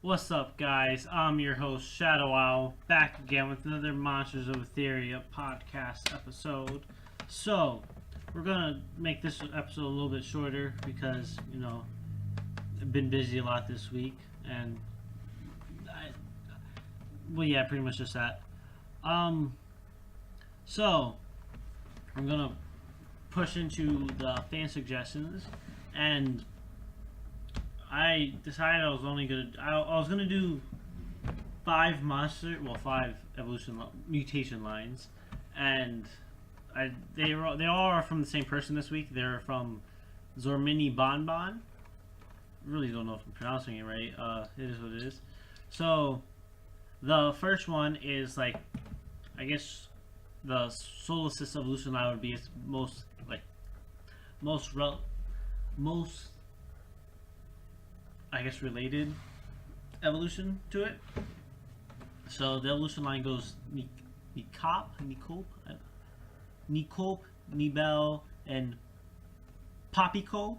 What's up, guys? I'm your host, Shadow Owl, back again with another Monsters of Etheria podcast episode. So, we're gonna make this episode a little bit shorter because, I've been busy a lot this week, and pretty much just that. So, I'm gonna push into the fan suggestions, and I decided I was gonna do five mutation lines, and they all are from the same person this week. They're from Zormini Bonbon. Really don't know if I'm pronouncing it right. It is what it is. So the first one is I guess the Solasys evolution line would be its most related evolution to it. So the evolution line goes Nicope, Nibel, and Poppyco.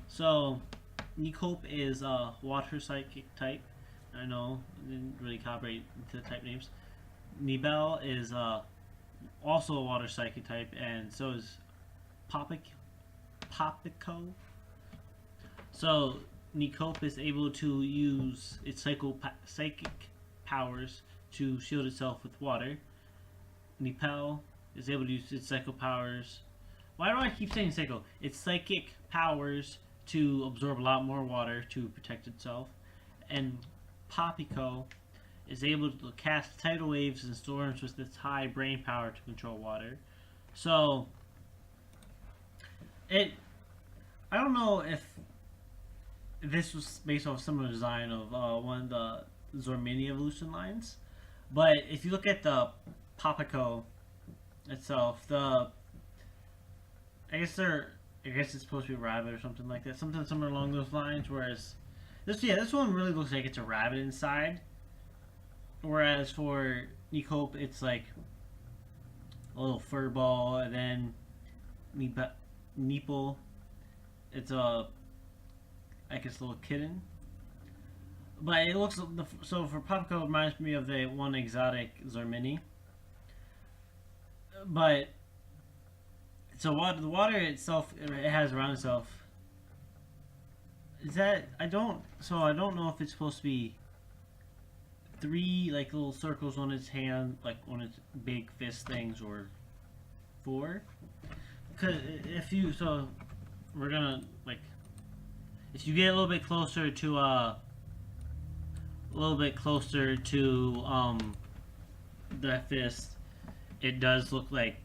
So Nicope is a water psychic type. I know, I didn't really calibrate to the type names. Nibel is also a water psychic type, and so is Poppyco. So Nicope is able to use its psychic powers to shield itself with water. Nipel is able to use its psychic powers. Why do I keep saying psycho? Its psychic powers to absorb a lot more water to protect itself. And Poppyco is able to cast tidal waves and storms with its high brain power to control water. So I don't know if this was based off some of the design of one of the Zormini evolution lines, but if you look at the Poppyco itself, I guess it's supposed to be a rabbit or something like that, somewhere along those lines. Whereas this one really looks like it's a rabbit inside. Whereas for Nicope, it's like a little fur ball, and then Neeple, it's a little kitten. But it looks so for Poppyco, it reminds me of the one exotic Zormini. But so the water itself it has around itself. Is that I don't know if it's supposed to be three little circles on its hand, on its big fist things, or four. Because if you get a little bit closer to the fist, it does look like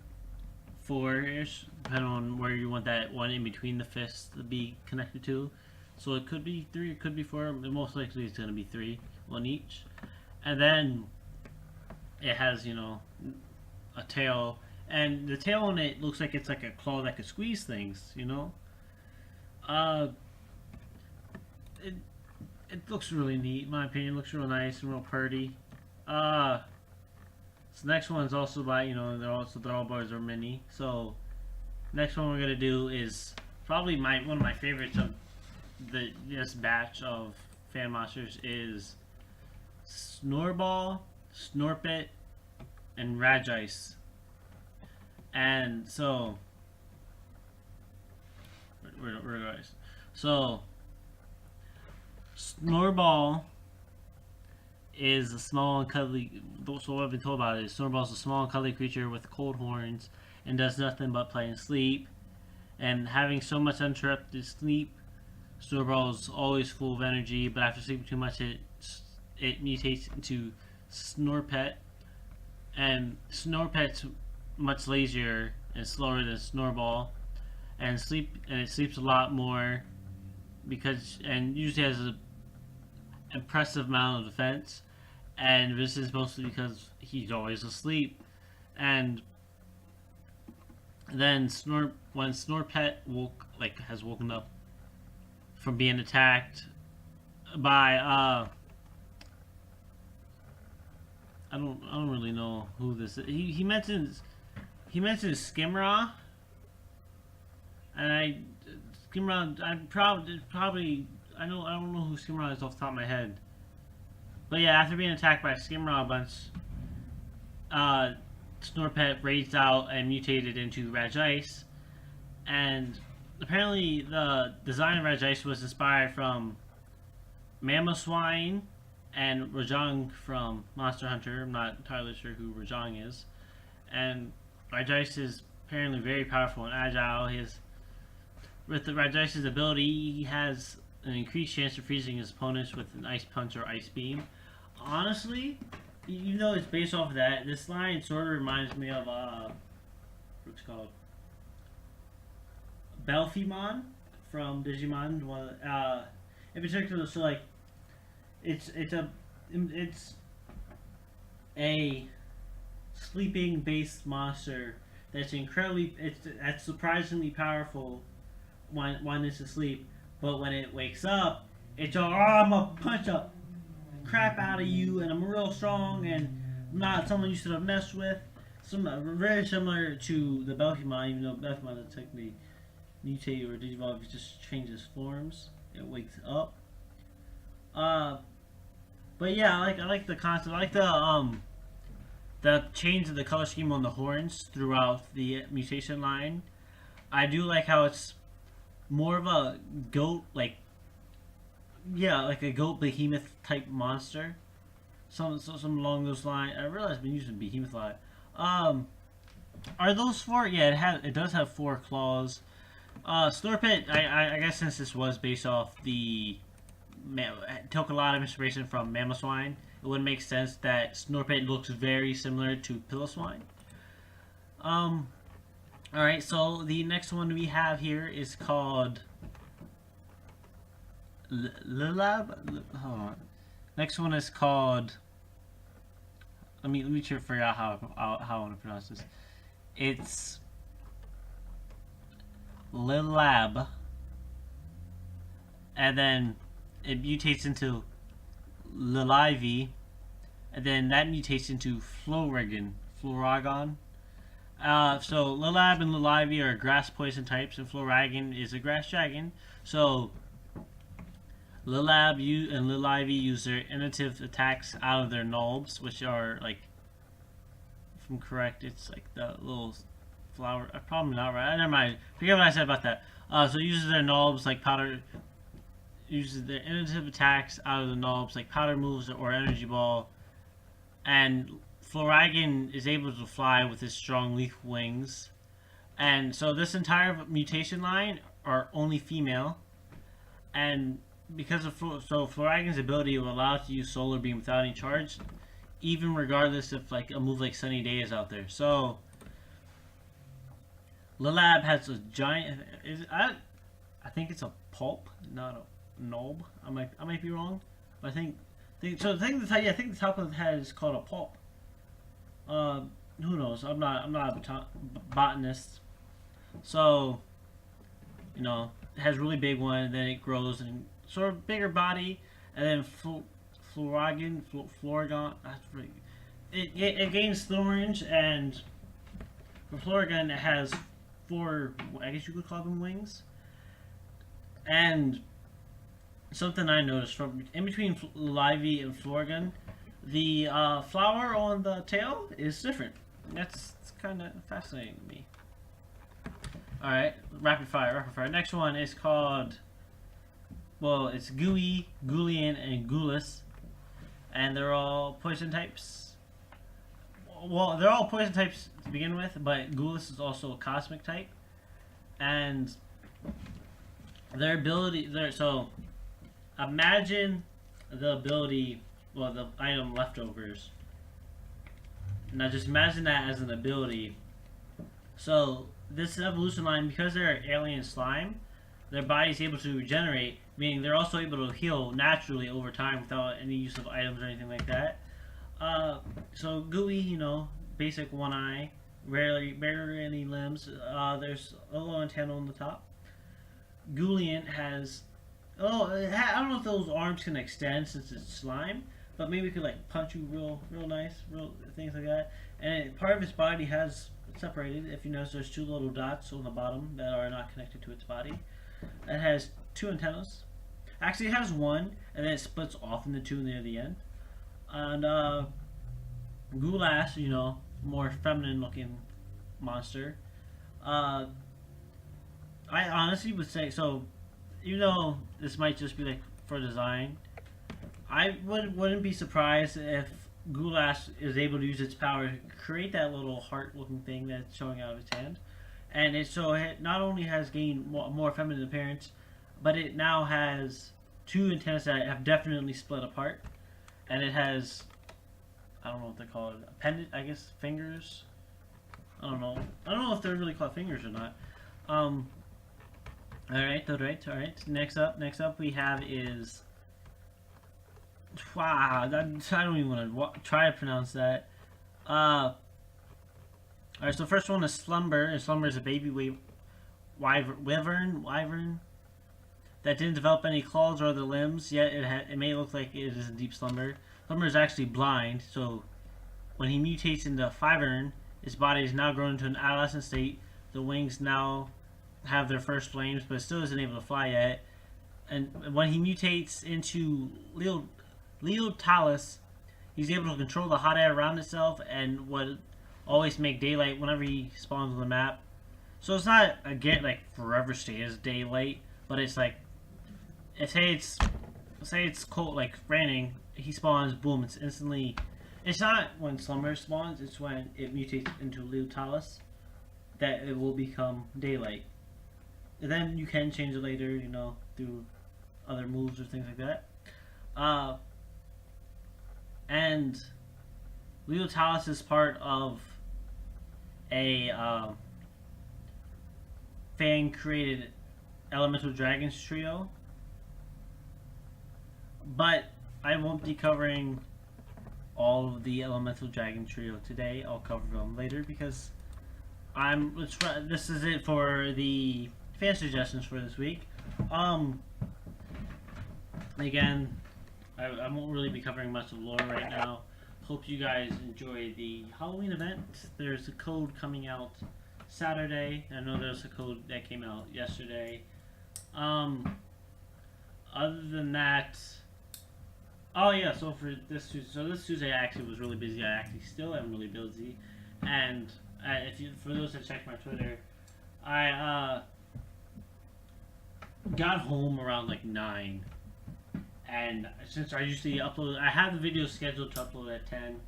four-ish, depending on where you want that one in between the fists to be connected to. So it could be three, it could be four. Most likely it's going to be three, one each. And then it has, a tail, and the tail on it looks like it's like a claw that could squeeze things, It looks really neat, in my opinion. It looks real nice and real pretty. So the next one is also by, they're all boys are mini. So next one we're gonna do is probably one of my favorites of this batch of fan monsters is Snorball, Snorpet, and Ragice. And so where guys? So Snorball is a small and cuddly. So what I've been told about it is Snorball is a small and cuddly creature with cold horns and does nothing but play and sleep. And having so much uninterrupted sleep, Snorball is always full of energy. But after sleeping too much, it mutates into Snorpet. And Snorpet's much lazier and slower than Snorball, and it sleeps a lot more and usually has an impressive amount of defense. And this is mostly because he's always asleep. And then when Snorpet has woken up from being attacked by I don't really know who this is. He mentions Skimra, and Skimra. I'm probably I don't know who Skimrod is off the top of my head. But yeah, after being attacked by Skimrod a bunch, Snorpet raised out and mutated into Regice, and apparently the design of Regice was inspired from Mamoswine and Rajang from Monster Hunter. I'm not entirely sure who Rajang is. And Regice is apparently very powerful and agile. With the Regice's ability, he has an increased chance of freezing his opponents with an Ice Punch or Ice Beam. Honestly, even though it's based off of that, this line sort of reminds me of what's it called? Belphemon from Digimon. In particular, so like it's a sleeping based monster that's surprisingly powerful when it's asleep, but when it wakes up, it's all, I'm gonna punch the crap out of you, and I'm real strong, and I'm not someone you should have messed with. Very similar to the Belphemon, even though Belphemon doesn't technically mutate or digivolve, it just changes forms. It wakes up. But yeah, I like the concept. I like the change of the color scheme on the horns throughout the mutation line. I do like how it's more of a goat, like a goat behemoth type monster. Some along those lines. I realize I've been using behemoth a lot. Are those four? Yeah, it does have 4 claws. Slurpit, I guess since this was based off took a lot of inspiration from Mamoswine, it would make sense that Snorpit looks very similar to Piloswine. Alright, so the next one we have here is called Lilab. Hold on. Next one is called. Let me try to figure out how I want to pronounce this. It's Lilab, and then it mutates into Lilivi, and then that mutates into Floragon. So Lilab and Lilivi are grass poison types, and Floragon is a grass dragon. So Lilab and Lilivi use their initiative attacks out of their nulbs, which are like, if I'm correct, it's like the little flower. Probably not right. Never mind. Forget what I said about that. So it uses their nulbs like powder. Uses their initiative attacks out of the nulbs like powder moves or energy ball, and Floragon is able to fly with his strong leaf wings. And so this entire mutation line are only female, and because of Floragon's ability will allow it to use Solar Beam without any charge, even regardless if like a move like Sunny Day is out there. So Lilab has a giant. I think it's a pulp, not a nulb. I might be wrong. But I think so. I think the top of the head is called a pulp. Who knows? I'm not a botanist. So, it has a really big one, and then it grows and sort of bigger body, and then Floragon. That's pretty. It gains thorns, and for Floragon it has 4. I guess you could call them wings. And something I noticed from in between Livy and Floragon, the flower on the tail is different. That's kind of fascinating to me. Alright, rapid fire. Next one is called, it's Gooey, Ghoulian, and Ghoulis. And they're all poison types. Well, they're all poison types to begin with, but Ghoulis is also a cosmic type. And their ability, so imagine the ability, the item leftovers. Now just imagine that as an ability. So this evolution line, because they're alien slime, their body is able to regenerate, meaning they're also able to heal naturally over time without any use of items or anything like that. So Gooey, basic one eye, barely any limbs. There's a little antenna on the top. Ghoulian has, I don't know if those arms can extend since it's slime, but maybe it could like punch you real nice, things like that. And part of its body has separated. If you notice, there's 2 little dots on the bottom that are not connected to its body. It has 2 antennas. Actually, it has one, and then it splits off into two near the end. And Goulash, more feminine looking monster. Uh, I honestly would say so. Even though this might just be like for design, wouldn't be surprised if Goulash is able to use its power to create that little heart-looking thing that's showing out of its hand, and it not only has gained more feminine appearance, but it now has two antennas that have definitely split apart, and it has, I don't know what they call it, appendage, I guess, fingers. I don't know. I don't know if they're really called fingers or not. All right. Next up we have is. Wow, I don't even want to try to pronounce that. Alright, so the first one is Slumber. And Slumber is a baby wyvern that didn't develop any claws or other limbs, yet it may look like it is in deep slumber. Slumber is actually blind, so when he mutates into Wyvern, his body is now grown into an adolescent state. The wings now have their first flames, but it still isn't able to fly yet. And when he mutates into Leotalis, he's able to control the hot air around itself and would always make daylight whenever he spawns on the map. So it's not again like forever stays daylight, but it's like say it's cold, like raining, he spawns, boom, it's instantly. It's not when Slumber spawns, it's when it mutates into Leotalis that it will become daylight. And then you can change it later, through other moves or things like that. And Leotalis is part of a fan-created Elemental Dragons trio. But I won't be covering all of the Elemental Dragon trio today. I'll cover them later because this is it for the fan suggestions for this week. Again, I won't really be covering much of lore right now. Hope you guys enjoy the Halloween event. There's a code coming out Saturday. I know there's a code that came out yesterday. Other than that, oh yeah, so for this Tuesday I actually was really busy. I actually still am really busy, and for those that check my Twitter, I got home around like 9. And since I usually upload, I have the video scheduled to upload at 10.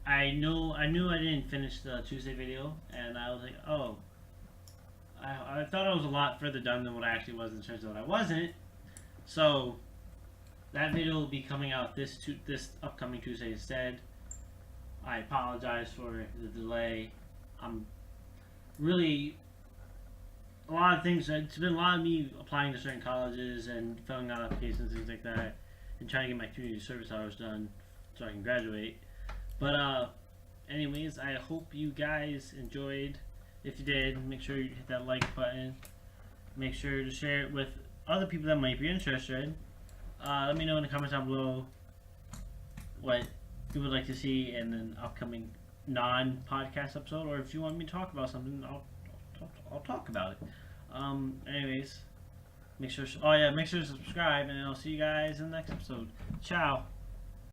I knew I didn't finish the Tuesday video, and I was like, oh, I thought I was a lot further done than what I actually was, in terms of what I wasn't. So that video will be coming out this upcoming Tuesday instead. I apologize for the delay. I'm really a lot of things. It's been a lot of me applying to certain colleges and filling out applications, things like that, and trying to get my community service hours done so I can graduate. But anyways, I hope you guys enjoyed. If you did, make sure you hit that like button. Make sure to share it with other people that might be interested. Let me know in the comments down below what you would like to see in an upcoming non-podcast episode, or if you want me to talk about something, I'll talk about it. Anyways, make sure to subscribe, and I'll see you guys in the next episode. Ciao.